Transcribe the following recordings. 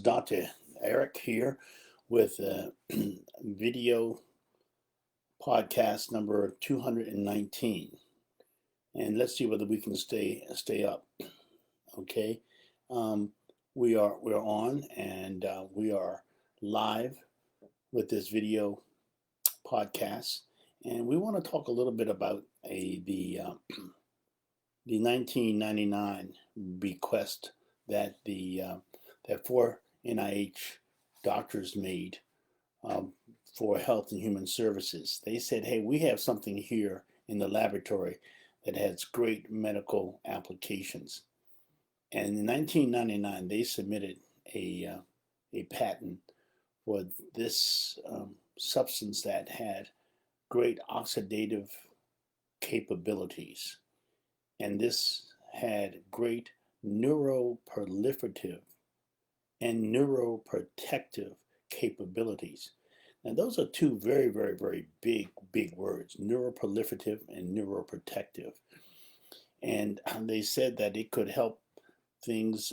Dr. Eric here with video podcast number 219. And let's see whether we can stay up. Okay. Um, we're on and we are live with this video podcast. And we want to talk a little bit about the 1999 bequest that that 4 NIH doctors made for Health and Human Services. They said, hey, we have something here in the laboratory that has great medical applications. And in 1999, they submitted a patent for this substance that had great oxidative capabilities. And this had great neuroproliferative and neuroprotective capabilities. Now, those are two very, very, very big words, neuroproliferative and neuroprotective. And they said that it could help things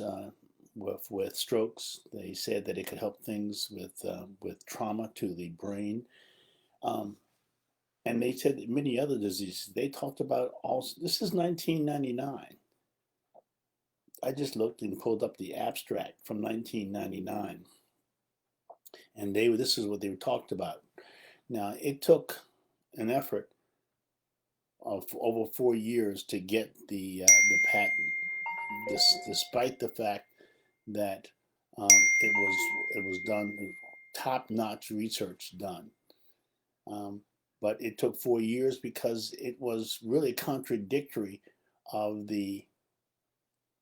with strokes. They said that it could help things with trauma to the brain. And they said that many other diseases. They talked about also, this is 1999. I just looked and pulled up the abstract from 1999. And this is what they talked about. Now, it took an effort of over 4 years to get the patent, despite the fact that it was done, top-notch research done. But it took 4 years because it was really contradictory of the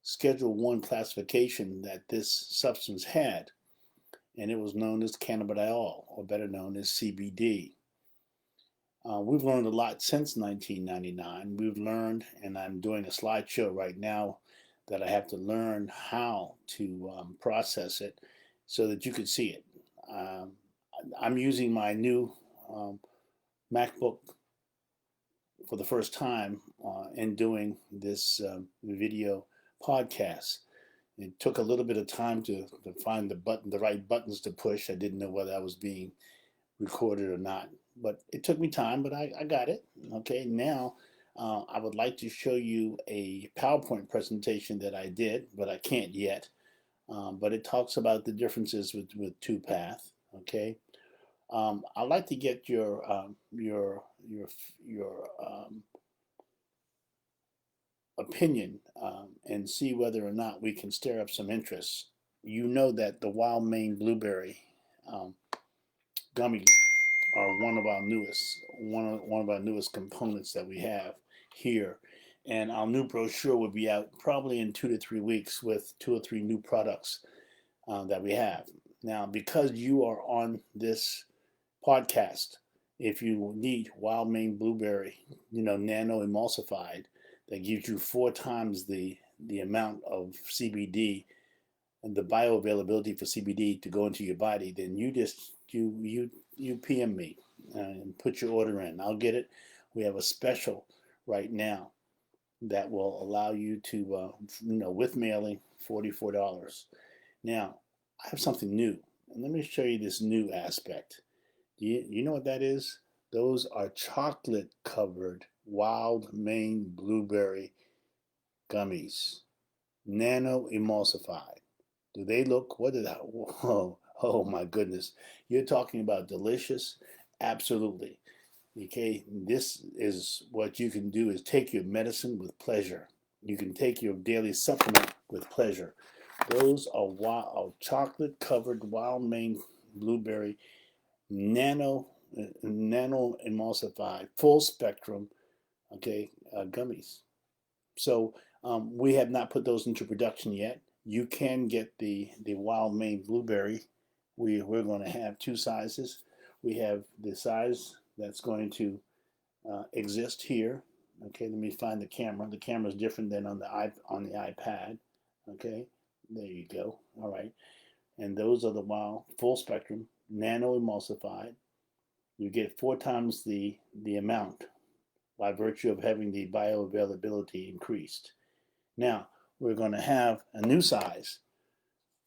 Schedule 1 classification that this substance had. And it was known as cannabidiol, or better known as CBD. We've learned a lot since 1999. We've learned, and I'm doing a slideshow right now, that I have to learn how to process it so that you could see it. I'm using my new MacBook for the first time in doing this video podcast. It took a little bit of time to find the right buttons to push. I didn't know whether I was being recorded or not, but it took me time, but I got it. Okay, now I would like to show you a PowerPoint presentation that I did, but I can't yet. But it talks about the differences with two-path. Okay, I'd like to get your opinion and see whether or not we can stir up some interest. You know that the wild Maine blueberry gummies are one of our newest components that we have here, and our new brochure will be out probably in 2 to 3 weeks with 2 or 3 new products that we have. Now, because you are on this podcast, if you need wild Maine blueberry, nano emulsified, that gives you 4 times the amount of CBD and the bioavailability for CBD to go into your body, then you PM me and put your order in. I'll get it. We have a special right now that will allow you to, with mailing, $44. Now, I have something new, and let me show you this new aspect. You know what that is? Those are chocolate-covered wild Maine blueberry gummies, nano emulsified. Do they look? What is that? Whoa! Oh my goodness! You're talking about delicious? Absolutely. Okay, this is what you can do: is take your medicine with pleasure. You can take your daily supplement with pleasure. Those are chocolate-covered wild Maine blueberry nano emulsified full spectrum gummies. So we have not put those into production yet. You can get the wild Maine blueberry. We're going to have 2 sizes. We have the size that's going to exist here. Okay, let me find the camera. The camera is different than on the iPad. Okay, there you go. All right, and those are the wild full spectrum nano emulsified. You get 4 times the amount by virtue of having the bioavailability increased. Now, we're going to have a new size,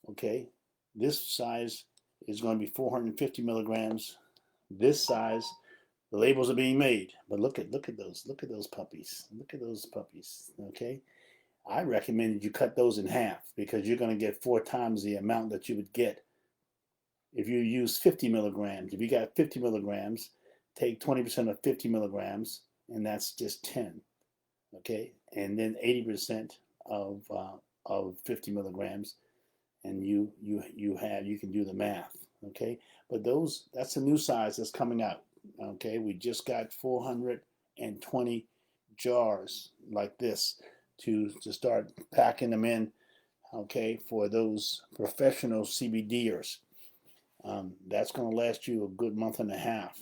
okay? This size is going to be 450 milligrams. This size, the labels are being made. But look at those puppies. Look at those puppies. Okay, I recommend you cut those in half because you're going to get 4 times the amount that you would get if you use 50 milligrams. If you got 50 milligrams, take 20% of 50 milligrams, and that's just 10. Okay, and then 80% of 50 milligrams, and you can do the math. Okay, but that's a new size that's coming out. Okay, we just got 420 jars like this to start packing them in. Okay, for those professional CBDers. That's going to last you a good month and a half.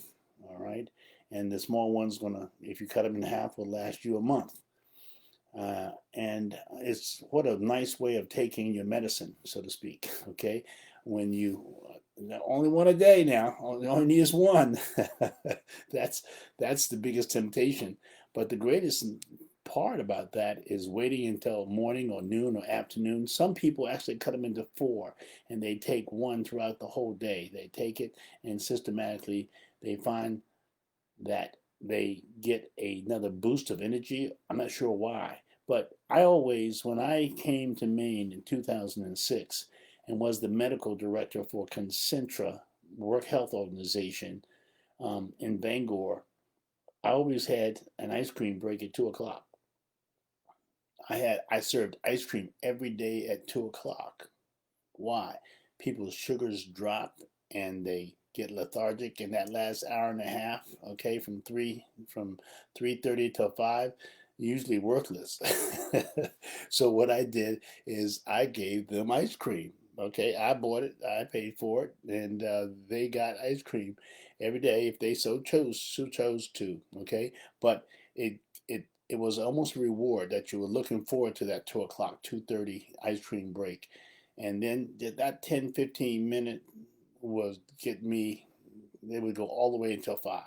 All right, and the small one's gonna, if you cut them in half, will last you a month. And it's what a nice way of taking your medicine, so to speak. Okay, when you only one a day now, only need is one. that's that's the biggest temptation. But the greatest part about that is waiting until morning or noon or afternoon. Some people actually cut them into 4, and they take one throughout the whole day. They take it, and systematically they find that they get another boost of energy. I'm not sure why, but I always, when I came to Maine in 2006 and was the medical director for Concentra Work Health Organization in Bangor, I always had an ice cream break at 2 o'clock. I served ice cream every day at 2 o'clock. Why? People's sugars drop and they get lethargic in that last hour and a half. Okay, from 3:30 till 5, usually worthless. So what I did is I gave them ice cream. Okay, I bought it, I paid for it, and they got ice cream every day if they so chose to. Okay, but it it was almost a reward that you were looking forward to that 2 o'clock, 2:30 ice cream break. And then that 10-15 minute was get me, they would go all the way until 5.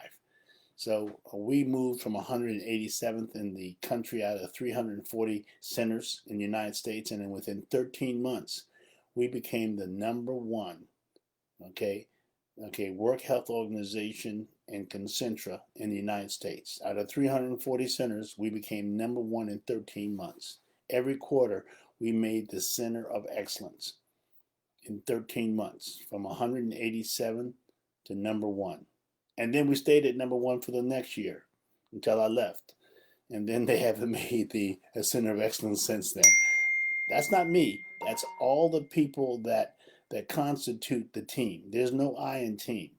So we moved from 187th in the country out of 340 centers in the United States, and then within 13 months, we became the number one, okay, Work Health Organization and Concentra in the United States. Out of 340 centers, we became number one in 13 months. Every quarter, we made the center of excellence in 13 months, from 187 to number one. And then we stayed at number one for the next year until I left. And then they haven't made the center of excellence since then. That's not me. That's all the people that constitute the team. There's no I in team.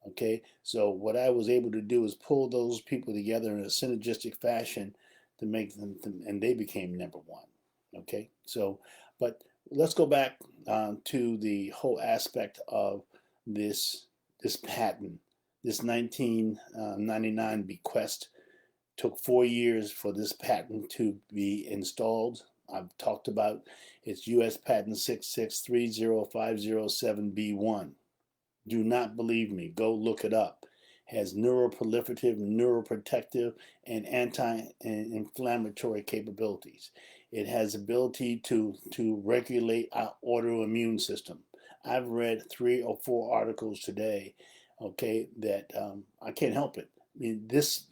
Okay, so what I was able to do is pull those people together in a synergistic fashion to make them, and they became number one. Okay, so but let's go back to the whole aspect of this patent, this 1999 bequest. Took 4 years for this patent to be installed. I've talked about it's U.S. Patent 6630507B1. Do not believe me. Go look it up. Has neuroproliferative, neuroprotective, and anti-inflammatory capabilities. It has ability to regulate our autoimmune system. I've read 3 or 4 articles today, okay, that I can't help it. I mean, this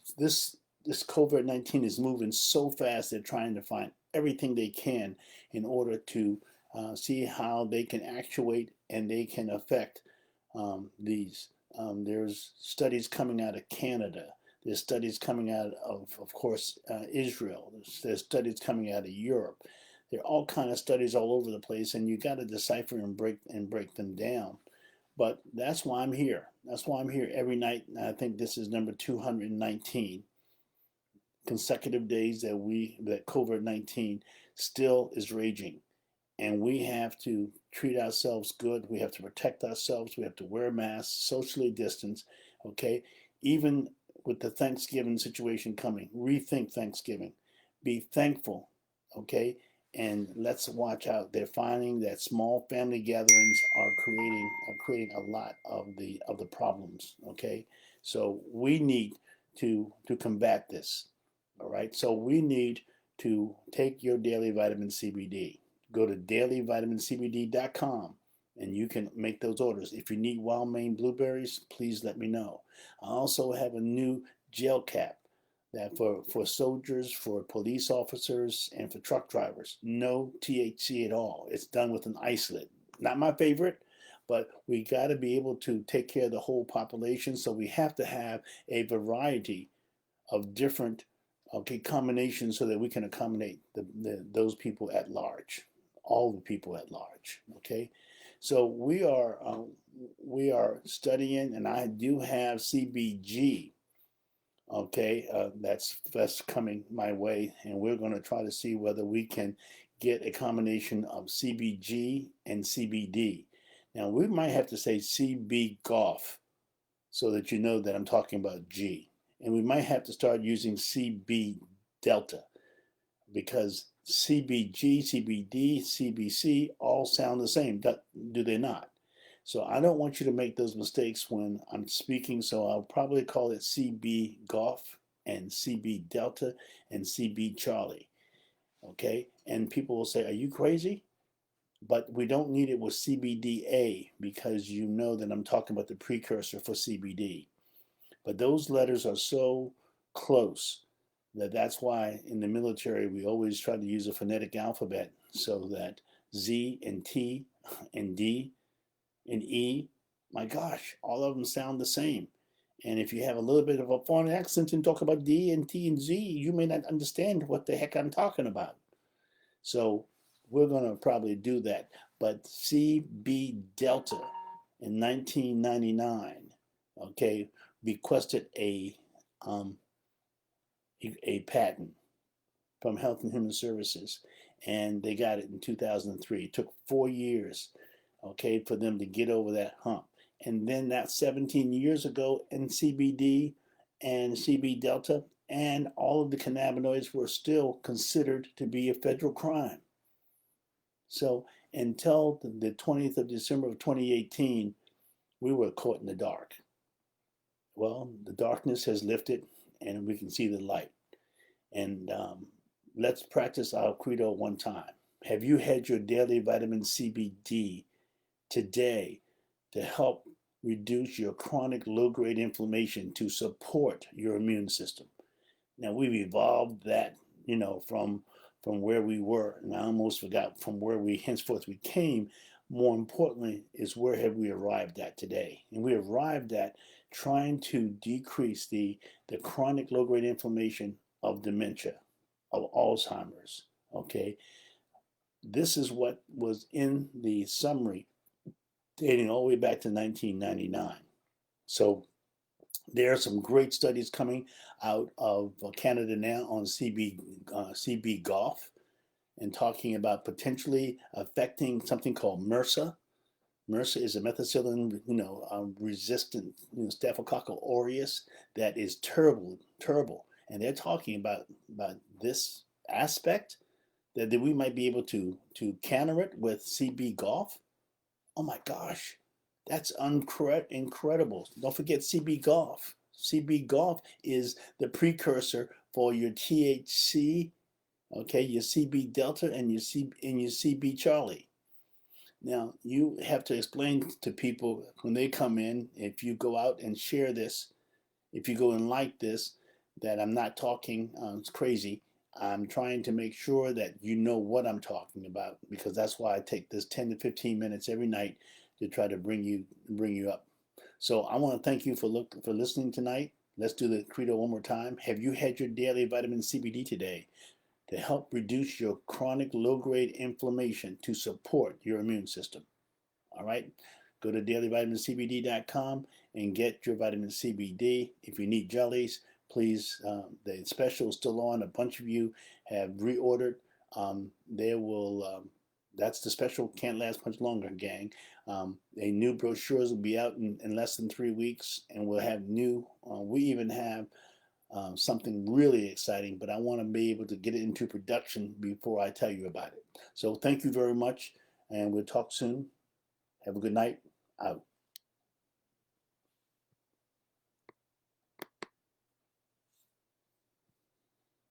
COVID-19 is moving so fast. They're trying to find everything they can in order to see how they can actuate and they can affect these. There's studies coming out of Canada. There's studies coming out of course, Israel. There's studies coming out of Europe. There are all kind of studies all over the place, and you got to decipher and break them down. But that's why I'm here. That's why I'm here every night. And I think this is number 219 consecutive days that COVID-19 still is raging. And we have to treat ourselves good. We have to protect ourselves. We have to wear masks, socially distance, okay? Even with the Thanksgiving situation coming, rethink Thanksgiving. Be thankful, okay? And let's watch out. They're finding that small family gatherings are creating a lot of the problems, okay? So we need to combat this, all right? So we need to take your daily vitamin CBD. Go to dailyvitamincbd.com and you can make those orders. If you need wild Maine blueberries, please let me know. I also have a new gel cap that for soldiers, for police officers, and for truck drivers. No THC at all. It's done with an isolate. Not my favorite, but we got to be able to take care of the whole population. So we have to have a variety of different combinations so that we can accommodate those people at large, all the people at large. Okay, so we are studying, and I do have CBG. Okay, that's coming my way, and we're going to try to see whether we can get a combination of CBG and CBD. Now we might have to say CB golf so that you know that I'm talking about G. And we might have to start using CB delta because CBG, CBD, CBC all sound the same, do they not? So I don't want you to make those mistakes when I'm speaking, so I'll probably call it CB golf and CB delta and CB Charlie. Okay? And people will say, are you crazy? But we don't need it with CBDA because you know that I'm talking about the precursor for CBD. But those letters are so close that that's why in the military we always try to use a phonetic alphabet so that Z and T and D and E, my gosh, all of them sound the same. And if you have a little bit of a foreign accent and talk about D and T and Z, you may not understand what the heck I'm talking about. So we're going to probably do that. But CB Delta in 1999, okay, requested a patent from Health and Human Services, and they got it in 2003. It took 4 years, okay, for them to get over that hump. And then that 17 years ago, in CBD and CB Delta and all of the cannabinoids were still considered to be a federal crime. So until the 20th of December of 2018, we were caught in the dark. Well, the darkness has lifted and we can see the light. And let's practice our credo one time. Have you had your daily vitamin CBD today to help reduce your chronic low-grade inflammation to support your immune system? Now we've evolved that, from where we were, and I almost forgot from where we henceforth we came. More importantly is where have we arrived at today? And we arrived at trying to decrease the chronic low-grade inflammation of dementia, of Alzheimer's. Okay, this is what was in the summary dating all the way back to 1999. So there are some great studies coming out of Canada now on CB golf and talking about potentially affecting something called MRSA. MRSA is a methicillin, resistant, Staphylococcus aureus that is terrible, terrible. And they're talking about this aspect that we might be able to counter it with CB golf. Oh my gosh, that's incredible. Don't forget CB golf. CB golf is the precursor for your THC, okay, your CB delta and your CB Charlie. Now, you have to explain to people when they come in, if you go out and share this, if you go and like this, that I'm not talking it's crazy. I'm trying to make sure that you know what I'm talking about, because that's why I take this 10 to 15 minutes every night to try to bring you up. So I want to thank you for listening tonight. Let's do the credo one more time. Have you had your daily vitamin CBD today to help reduce your chronic low-grade inflammation to support your immune system? All right. Go to dailyvitamin.cbd.com and get your vitamin CBD. If you need jellies, please, the special is still on. A bunch of you have reordered. That's the special, can't last much longer, gang. A new brochures will be out in less than 3 weeks, and we'll have we even have something really exciting, but I want to be able to get it into production before I tell you about it. So thank you very much, and we'll talk soon. Have a good night. Out.